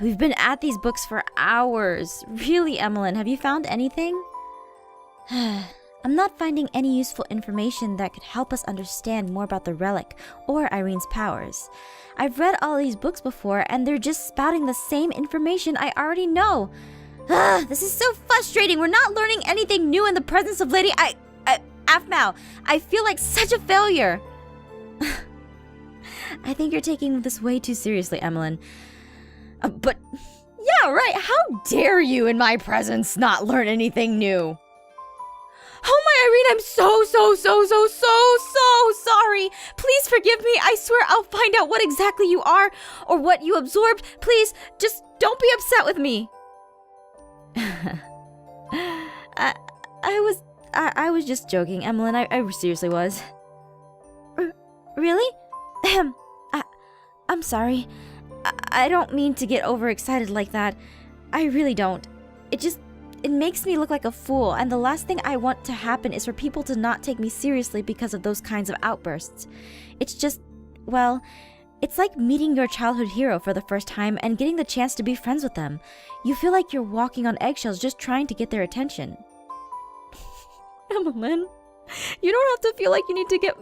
We've been at these books for hours. Really, Emmeline, have you found anything? I'm not finding any useful information that could help us understand more about the relic or Irene's powers. I've read all these books before, and they're just spouting the same information I already know. This is so frustrating. We're not learning anything new in the presence of Lady Aphmau. I feel like such a failure. I think you're taking this way too seriously, Emmeline. But, yeah, right. How dare you in my presence not learn anything new? Oh my Irene, I'm so sorry. Please forgive me. I swear I'll find out what exactly you are or what you absorbed. Please, just don't be upset with me. I was just joking, Emmeline. I seriously was. Really? I'm sorry. I don't mean to get overexcited like that. I really don't. It makes me look like a fool, and the last thing I want to happen is for people to not take me seriously because of those kinds of outbursts. It's just, well, it's like meeting your childhood hero for the first time and getting the chance to be friends with them. You feel like you're walking on eggshells just trying to get their attention. Emmeline, you don't have to feel like you need to get...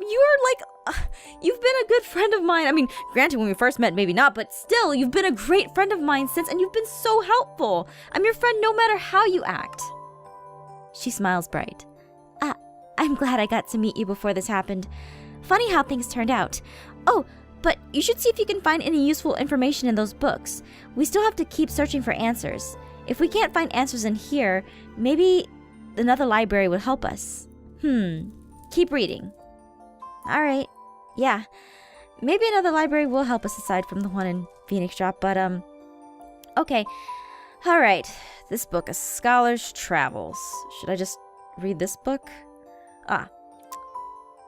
You've been a good friend of mine. I mean, granted, when we first met, maybe not, but still, you've been a great friend of mine since, and you've been so helpful. I'm your friend no matter how you act. She smiles bright. I'm glad I got to meet you before this happened. Funny how things turned out. Oh, but you should see if you can find any useful information in those books. We still have to keep searching for answers. If we can't find answers in here, maybe another library would help us. Keep reading. Alright, yeah. Maybe another library will help us aside from the one in Phoenix Drop, but, okay. Alright, this book, A Scholar's Travels. Should I just read this book?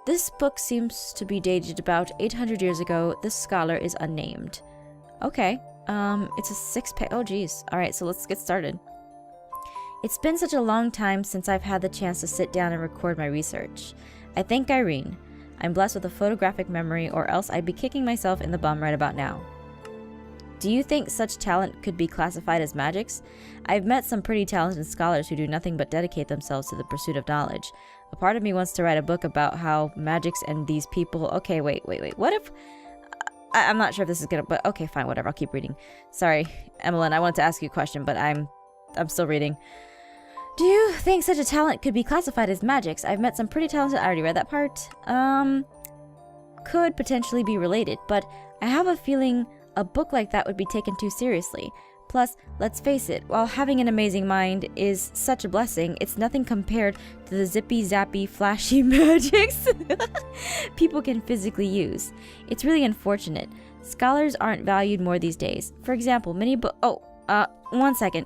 This book seems to be dated about 800 years ago. This scholar is unnamed. Okay, it's a 6-page... Oh, geez. Alright, so let's get started. It's been such a long time since I've had the chance to sit down and record my research. I thank Irene. I'm blessed with a photographic memory, or else I'd be kicking myself in the bum right about now. Do you think such talent could be classified as magics? I've met some pretty talented scholars who do nothing but dedicate themselves to the pursuit of knowledge. A part of me wants to write a book about how magics and these people... Okay, wait. What if... I'm not sure if this is gonna... But okay, fine, whatever. I'll keep reading. Sorry, Emmeline, I wanted to ask you a question, but I'm still reading. Do you think such a talent could be classified as magics? I've met some pretty talented... I already read that part. Could potentially be related, but I have a feeling a book like that would be taken too seriously. Plus, let's face it, while having an amazing mind is such a blessing, it's nothing compared to the zippy-zappy, flashy magics people can physically use. It's really unfortunate. Scholars aren't valued more these days. For example, one second.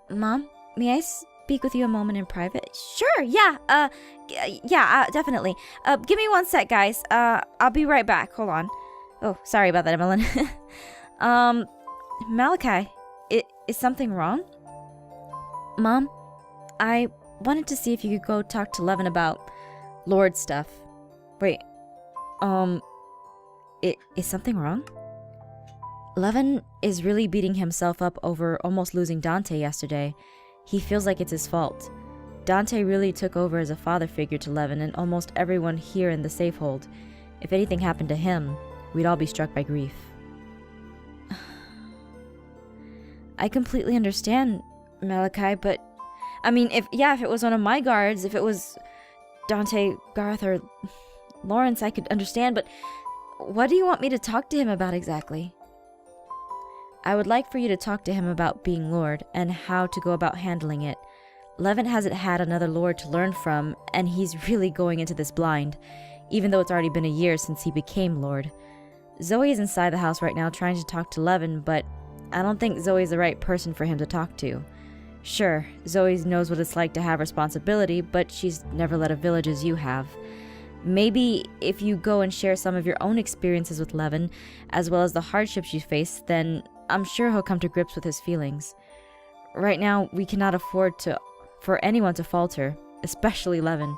Mom? May I speak with you a moment in private? Sure, yeah, definitely. Give me one sec, guys. I'll be right back. Hold on. Oh, sorry about that, Emmeline. Malachi, is something wrong? Mom, I wanted to see if you could go talk to Levin about Lord stuff. Wait, is something wrong? Levin is really beating himself up over almost losing Dante yesterday. He feels like it's his fault. Dante really took over as a father figure to Levin and almost everyone here in the safehold. If anything happened to him, we'd all be struck by grief. I completely understand, Malachi, but... I mean, if it was one of my guards, if it was Dante, Garth, or Lawrence, I could understand, but what do you want me to talk to him about exactly? I would like for you to talk to him about being Lord and how to go about handling it. Levin hasn't had another Lord to learn from, and he's really going into this blind, even though it's already been a year since he became Lord. Zoe is inside the house right now trying to talk to Levin, but I don't think Zoe's the right person for him to talk to. Sure, Zoe knows what it's like to have responsibility, but she's never led a village as you have. Maybe if you go and share some of your own experiences with Levin, as well as the hardships you face, then I'm sure he'll come to grips with his feelings. Right now, we cannot afford for anyone to falter, especially Levin.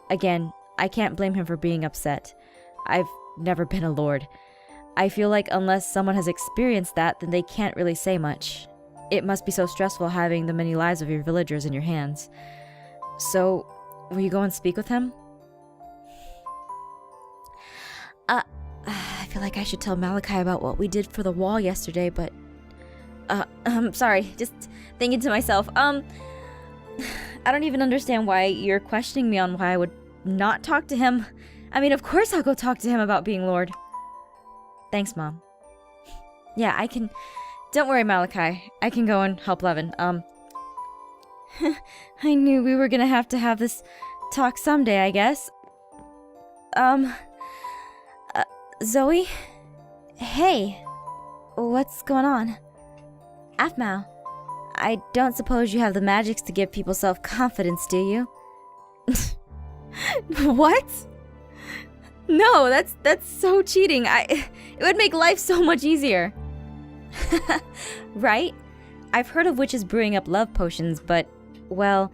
Again, I can't blame him for being upset. I've never been a lord. I feel like unless someone has experienced that, then they can't really say much. It must be so stressful having the many lives of your villagers in your hands. So, will you go and speak with him? I feel like I should tell Malachi about what we did for the wall yesterday, but... sorry, just thinking to myself, I don't even understand why you're questioning me on why I would not talk to him. I mean, of course I'll go talk to him about being Lord. Thanks, Mom. Yeah, I can... Don't worry, Malachi. I can go and help Levin. I knew we were gonna have to have this talk someday, I guess. Zoe? Hey. What's going on? Aphmau, I don't suppose you have the magics to give people self-confidence, do you? What? No, that's so cheating. It would make life so much easier. Right? I've heard of witches brewing up love potions, but, well,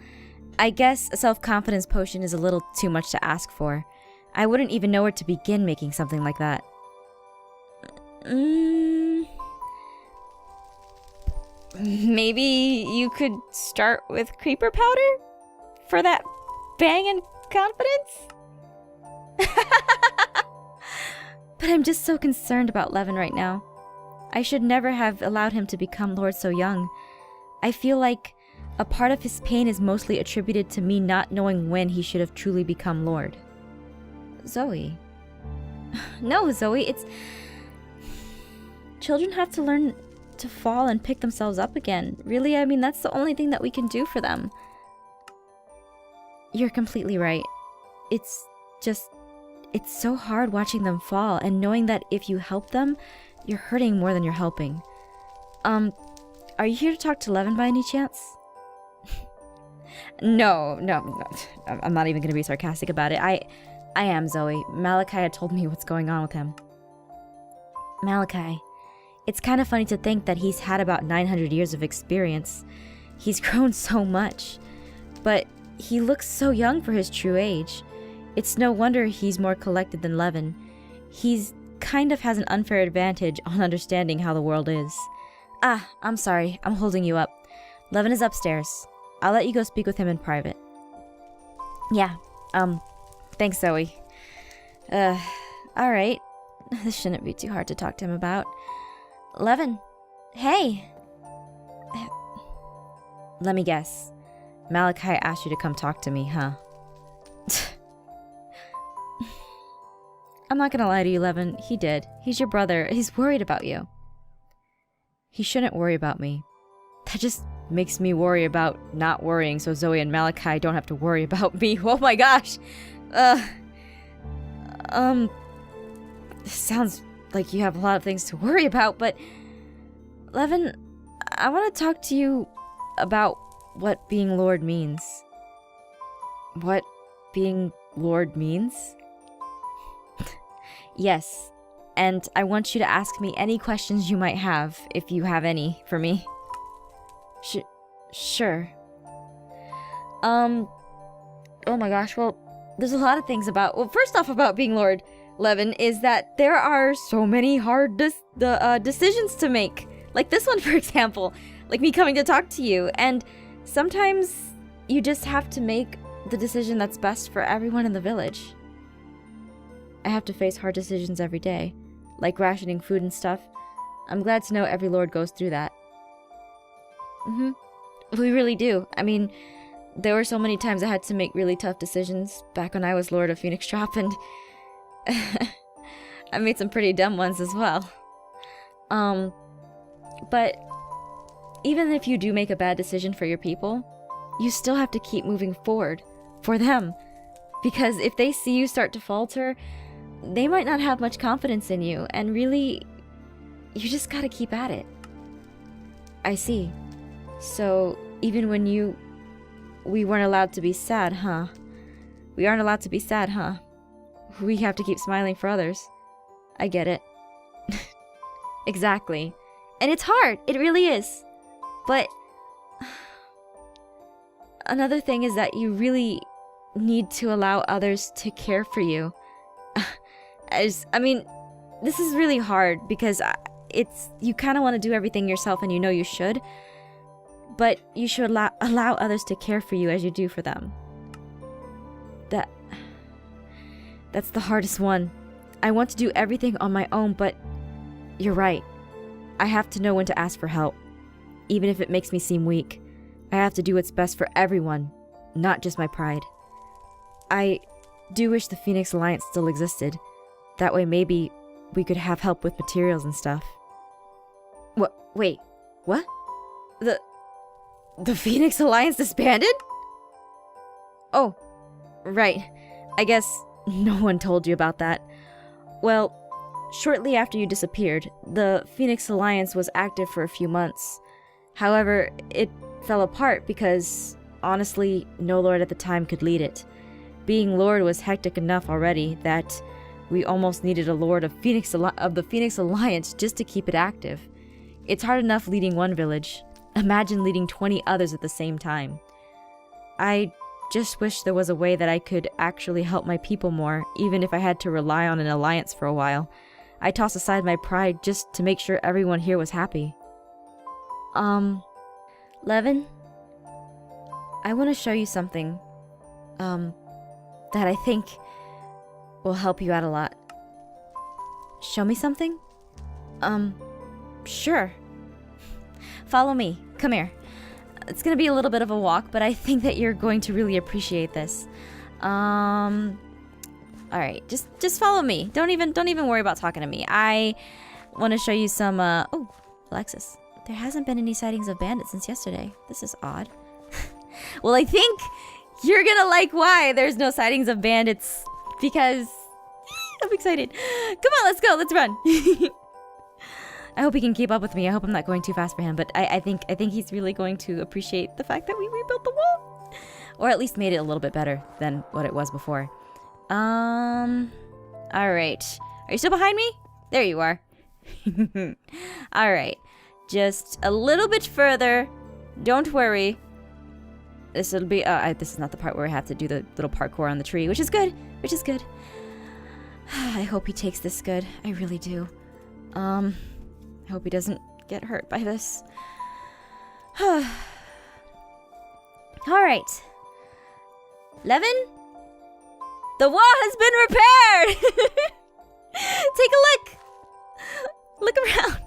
I guess a self-confidence potion is a little too much to ask for. I wouldn't even know where to begin making something like that. Maybe you could start with creeper powder? For that bang and confidence? But I'm just so concerned about Levin right now. I should never have allowed him to become Lord so young. I feel like a part of his pain is mostly attributed to me not knowing when he should have truly become Lord. Zoe. No, Zoe, it's... Children have to learn to fall and pick themselves up again. Really, I mean, that's the only thing that we can do for them. You're completely right. It's just... It's so hard watching them fall and knowing that if you help them, you're hurting more than you're helping. Are you here to talk to Levin by any chance? No. I'm not even going to be sarcastic about it. I am, Zoe. Malachi had told me what's going on with him. Malachi. It's kind of funny to think that he's had about 900 years of experience. He's grown so much. But he looks so young for his true age. It's no wonder he's more collected than Levin. He's kind of has an unfair advantage on understanding how the world is. I'm sorry. I'm holding you up. Levin is upstairs. I'll let you go speak with him in private. Yeah. Thanks, Zoe. Alright. This shouldn't be too hard to talk to him about. Levin. Hey. Let me guess. Malachi asked you to come talk to me, huh? I'm not gonna lie to you, Levin. He did. He's your brother. He's worried about you. He shouldn't worry about me. That just makes me worry about not worrying so Zoe and Malachi don't have to worry about me. Oh my gosh! Sounds like you have a lot of things to worry about, but... Levin, I want to talk to you about what being Lord means. What being Lord means? Yes, and I want you to ask me any questions you might have, if you have any, for me. Sure. Oh my gosh, well, there's a lot of things about... Well, first off about being Lord, Levin, is that there are so many hard decisions to make. Like this one, for example. Like me coming to talk to you. And sometimes you just have to make the decision that's best for everyone in the village. I have to face hard decisions every day, like rationing food and stuff. I'm glad to know every lord goes through that. We really do. I mean, there were so many times I had to make really tough decisions back when I was Lord of Phoenix Drop, and I made some pretty dumb ones as well. But even if you do make a bad decision for your people, you still have to keep moving forward for them. Because if they see you start to falter, they might not have much confidence in you, and really, you just gotta keep at it. I see. So, even when we weren't allowed to be sad, huh? We aren't allowed to be sad, huh? We have to keep smiling for others. I get it. Exactly. And it's hard, it really is. But another thing is that you really need to allow others to care for you. I mean, this is really hard because you kind of want to do everything yourself and you know you should, but you should allow others to care for you as you do for them. That's the hardest one. I want to do everything on my own, but you're right. I have to know when to ask for help, even if it makes me seem weak. I have to do what's best for everyone, not just my pride. I do wish the Phoenix Alliance still existed. That way maybe we could have help with materials and stuff. Wait, what? The Phoenix Alliance disbanded? Oh, right. I guess no one told you about that. Well, shortly after you disappeared, the Phoenix Alliance was active for a few months. However, it fell apart because, honestly, no lord at the time could lead it. Being lord was hectic enough already that we almost needed a lord of the Phoenix Alliance just to keep it active. It's hard enough leading one village. Imagine leading 20 others at the same time. I just wish there was a way that I could actually help my people more, even if I had to rely on an alliance for a while. I tossed aside my pride just to make sure everyone here was happy. Levin? I want to show you something, that I think will help you out a lot. Show me something? Sure. Follow me. Come here. It's gonna be a little bit of a walk, but I think that you're going to really appreciate this. Alright, just follow me. Don't even worry about talking to me. I want to show you some, oh, Alexis. There hasn't been any sightings of bandits since yesterday. This is odd. Well, I think you're gonna like why there's no sightings of bandits, because I'm excited. Come on, let's go, let's run. I hope he can keep up with me. I hope I'm not going too fast for him, but I think he's really going to appreciate the fact that we rebuilt the wall, or at least made it a little bit better than what it was before. All right. Are you still behind me? There you are. All right. Just a little bit further. Don't worry. This will be. This is not the part where I have to do the little parkour on the tree, which is good. Which is good. I hope he takes this good. I really do. I hope he doesn't get hurt by this. All right. Levin? The wall has been repaired! Take a look! Look around.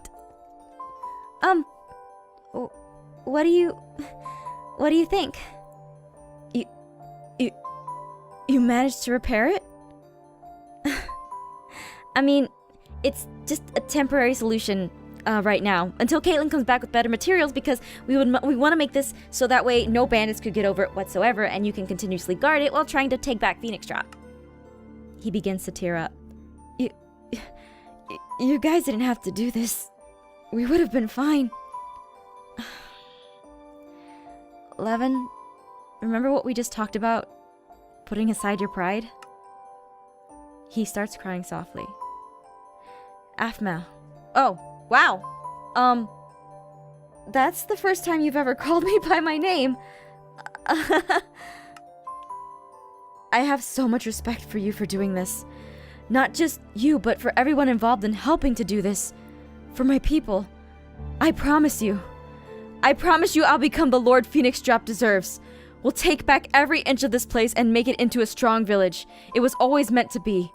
What do you think? You managed to repair it? I mean, it's just a temporary solution right now, until Caitlin comes back with better materials, because we want to make this so that way no bandits could get over it whatsoever, and you can continuously guard it while trying to take back Phoenix Drop. He begins to tear up. You guys didn't have to do this. We would have been fine. Levin, remember what we just talked about? Putting aside your pride? He starts crying softly. Aphmau. Oh, wow. That's the first time you've ever called me by my name. I have so much respect for you for doing this. Not just you, but for everyone involved in helping to do this. For my people. I promise you. I promise you I'll become the Lord Phoenix Drop deserves. We'll take back every inch of this place and make it into a strong village. It was always meant to be.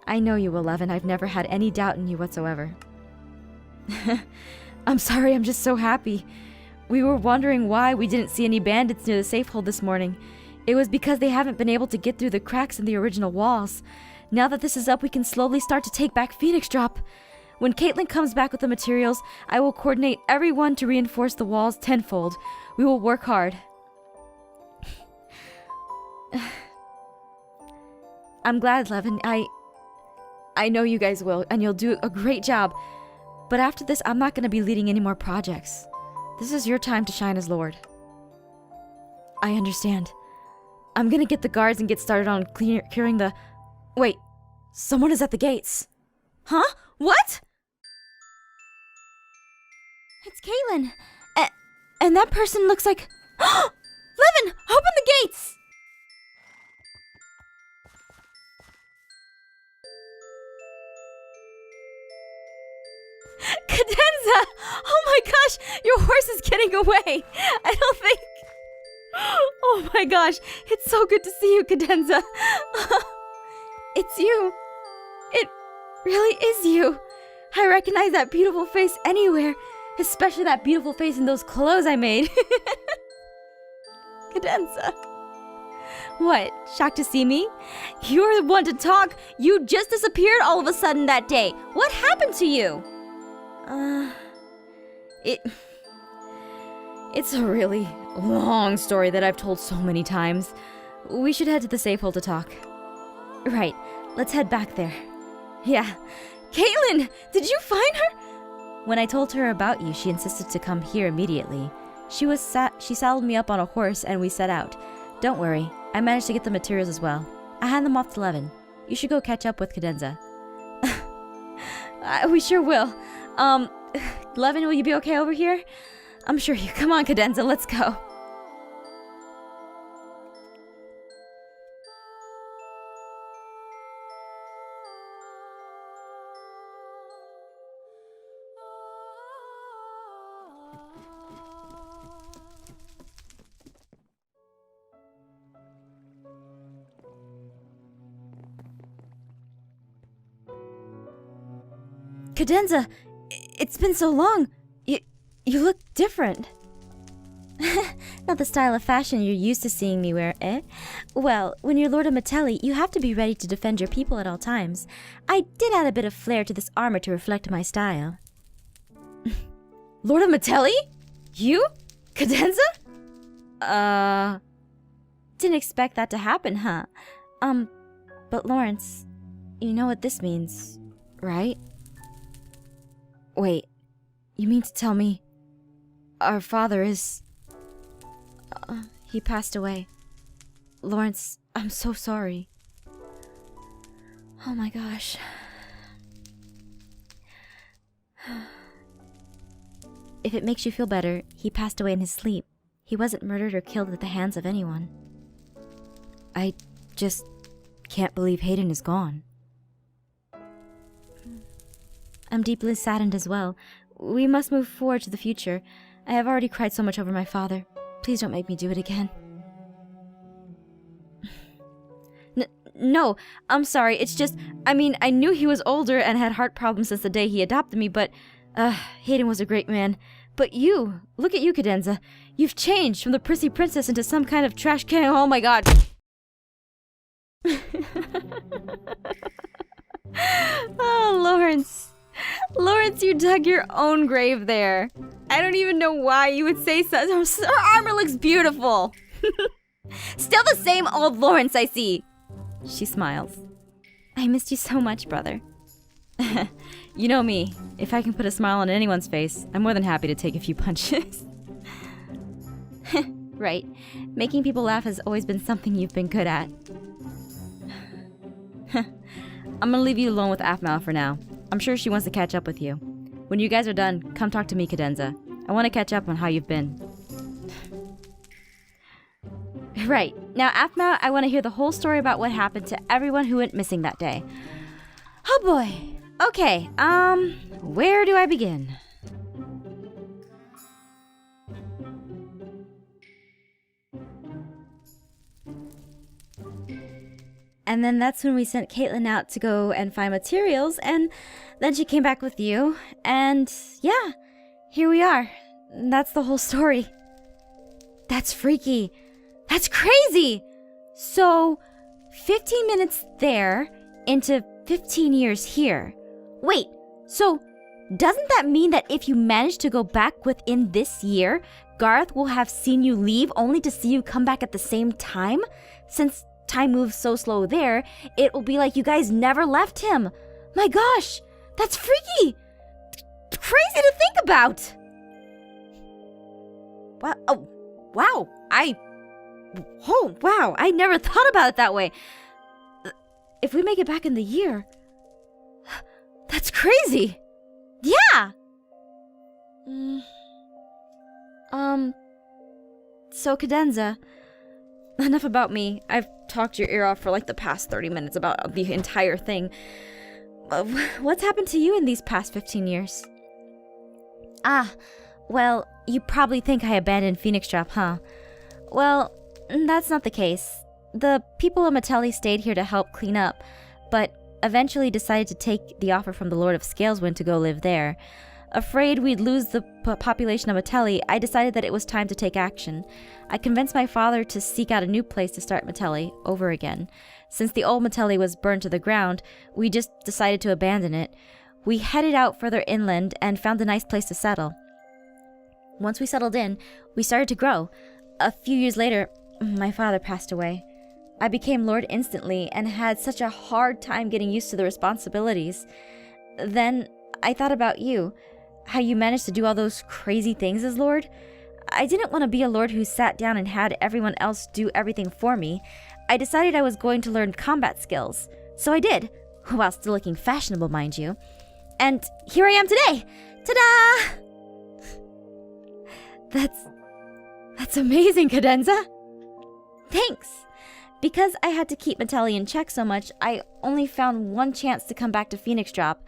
I know you will, Levin. I've never had any doubt in you whatsoever. I'm sorry, I'm just so happy. We were wondering why we didn't see any bandits near the safe hold this morning. It was because they haven't been able to get through the cracks in the original walls. Now that this is up, we can slowly start to take back Phoenix Drop. When Caitlin comes back with the materials, I will coordinate everyone to reinforce the walls tenfold. We will work hard. I'm glad, Levin. I know you guys will, and you'll do a great job. But after this, I'm not going to be leading any more projects. This is your time to shine as Lord. I understand. I'm going to get the guards and get started on clearing the... Wait, someone is at the gates. Huh? What? It's Caitlin. And that person looks like... Levin, open the gates! Cadenza! Oh my gosh! Your horse is getting away! I don't think... Oh my gosh! It's so good to see you, Cadenza! It's you! It really is you! I recognize that beautiful face anywhere, especially that beautiful face in those clothes I made. Cadenza. What? Shocked to see me? You're the one to talk! You just disappeared all of a sudden that day! What happened to you? It's a really long story that I've told so many times. We should head to the safe hole to talk. Right, let's head back there. Yeah. Caitlin! Did you find her? When I told her about you, she insisted to come here immediately. She saddled me up on a horse and we set out. Don't worry, I managed to get the materials as well. I hand them off to Levin. You should go catch up with Cadenza. We sure will. Levin, will you be okay over here? I'm sure you. Come on, Cadenza, let's go. Cadenza, it's been so long. You look different. Not the style of fashion you're used to seeing me wear, eh? Well, when you're Lord of Metelli, you have to be ready to defend your people at all times. I did add a bit of flair to this armor to reflect my style. Lord of Metelli? You? Cadenza? Didn't expect that to happen, huh? But Lawrence, you know what this means, right? Wait, you mean to tell me our father is... he passed away. Lawrence, I'm so sorry. Oh my gosh. If it makes you feel better, he passed away in his sleep. He wasn't murdered or killed at the hands of anyone. I just can't believe Hayden is gone. I'm deeply saddened as well. We must move forward to the future. I have already cried so much over my father. Please don't make me do it again. No, I'm sorry. It's just, I mean, I knew he was older and had heart problems since the day he adopted me, but Hayden was a great man. But you, look at you, Cadenza. You've changed from the prissy princess into some kind of trash can. Oh my god. Oh, Lawrence. Lawrence, you dug your own grave there. I don't even know why you would say so. Her armor looks beautiful. Still the same old Lawrence I see. She smiles. I missed you so much, brother. You know me. If I can put a smile on anyone's face, I'm more than happy to take a few punches. Right. Making people laugh has always been something you've been good at. I'm gonna leave you alone with Aphmau for now. I'm sure she wants to catch up with you. When you guys are done, come talk to me, Cadenza. I want to catch up on how you've been. Right. Now, Aphmau, I want to hear the whole story about what happened to everyone who went missing that day. Oh boy. Okay, where do I begin? And then that's when we sent Caitlin out to go and find materials, and then she came back with you, and yeah, here we are. That's the whole story. That's freaky. That's crazy! So, 15 minutes there into 15 years here. Wait, so doesn't that mean that if you manage to go back within this year, Garth will have seen you leave only to see you come back at the same time? Since time moves so slow there, it will be like you guys never left him. My gosh, that's freaky! Crazy to think about! Wow, oh, wow, oh, wow, I never thought about it that way. If we make it back in the year, that's crazy. Yeah! So Cadenza, enough about me. I've talked your ear off for like the past 30 minutes about the entire thing. What's happened to you in these past 15 years? Ah, well, you probably think I abandoned Phoenix Drop, huh? Well, that's not the case. The people of Metelli stayed here to help clean up, but eventually decided to take the offer from the Lord of Scaleswind to go live there. Afraid we'd lose the population of Metelli, I decided that it was time to take action. I convinced my father to seek out a new place to start Metelli over again. Since the old Metelli was burned to the ground, we just decided to abandon it. We headed out further inland and found a nice place to settle. Once we settled in, we started to grow. A few years later, my father passed away. I became Lord instantly and had such a hard time getting used to the responsibilities. Then I thought about you, how you managed to do all those crazy things as Lord. I didn't want to be a Lord who sat down and had everyone else do everything for me. I decided I was going to learn combat skills. So I did, while still looking fashionable, mind you. And here I am today! Ta-da! That's amazing, Cadenza! Thanks! Because I had to keep Metelli in check so much, I only found one chance to come back to Phoenix Drop.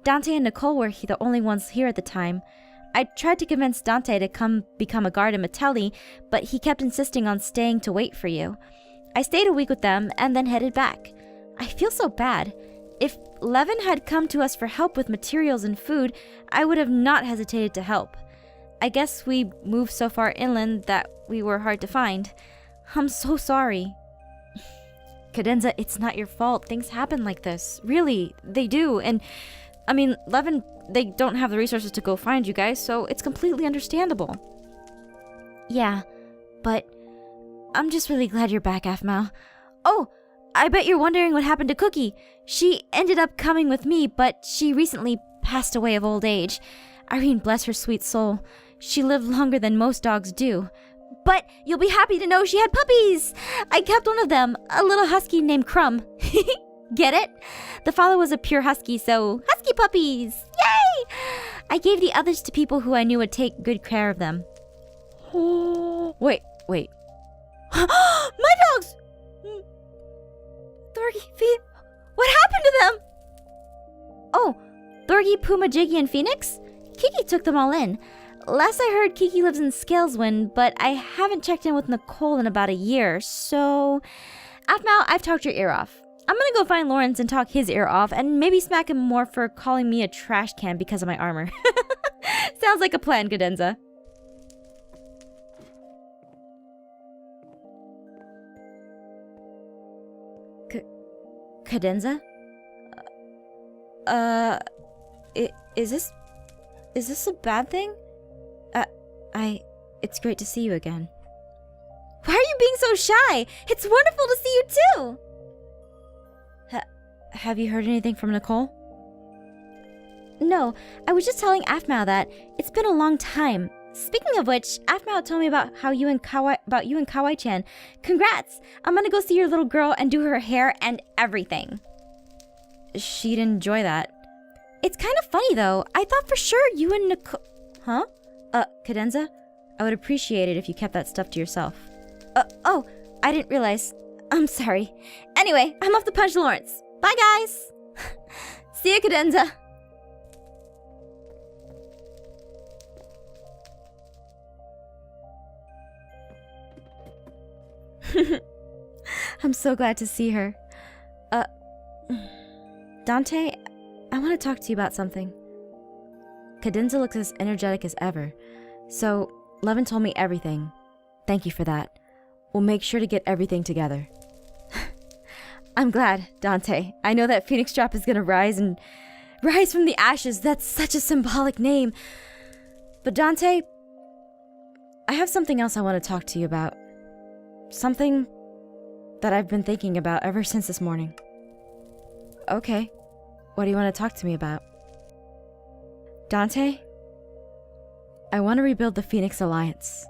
Dante and Nicole were the only ones here at the time. I tried to convince Dante to come become a guard in Metelli, but he kept insisting on staying to wait for you. I stayed a week with them and then headed back. I feel so bad. If Levin had come to us for help with materials and food, I would have not hesitated to help. I guess we moved so far inland that we were hard to find. I'm so sorry. Cadenza, it's not your fault. Things happen like this. Really, they do. And, I mean, Levin, they don't have the resources to go find you guys, so it's completely understandable. Yeah, but I'm just really glad you're back, Aphmau. Oh, I bet you're wondering what happened to Cookie. She ended up coming with me, but she recently passed away of old age. Irene, bless her sweet soul. She lived longer than most dogs do. But you'll be happy to know she had puppies! I kept one of them, a little husky named Crumb. Get it? The father was a pure husky, so husky puppies! Yay! I gave the others to people who I knew would take good care of them. Wait. My dogs! Thorgy, what happened to them? Oh, Thorgy, Puma, Jiggy, and Phoenix? Kiki took them all in. Last I heard, Kiki lives in Scaleswind, but I haven't checked in with Nicole in about a year, so... Aphmau, I've talked your ear off. I'm gonna go find Lawrence and talk his ear off, and maybe smack him more for calling me a trash can because of my armor. Sounds like a plan, Cadenza. Cadenza? Is this a bad thing? It's great to see you again. Why are you being so shy? It's wonderful to see you too! Have you heard anything from Nicole? No, I was just telling Aphmau that it's been a long time. Speaking of which, Aphmau told me about you and Kawai-chan. Congrats! I'm gonna go see your little girl and do her hair and everything. She'd enjoy that. It's kind of funny though. I thought for sure you and Nicole... Huh? Cadenza? I would appreciate it if you kept that stuff to yourself. Oh, I didn't realize. I'm sorry. Anyway, I'm off to punch Lawrence. Bye, guys! See ya, Cadenza! I'm so glad to see her. Dante, I want to talk to you about something. Cadenza looks as energetic as ever. So, Levin told me everything. Thank you for that. We'll make sure to get everything together. I'm glad, Dante. I know that Phoenix Drop is gonna rise from the ashes. That's such a symbolic name. But Dante, I have something else I want to talk to you about. Something that I've been thinking about ever since this morning. Okay. What do you want to talk to me about? Dante, I want to rebuild the Phoenix Alliance.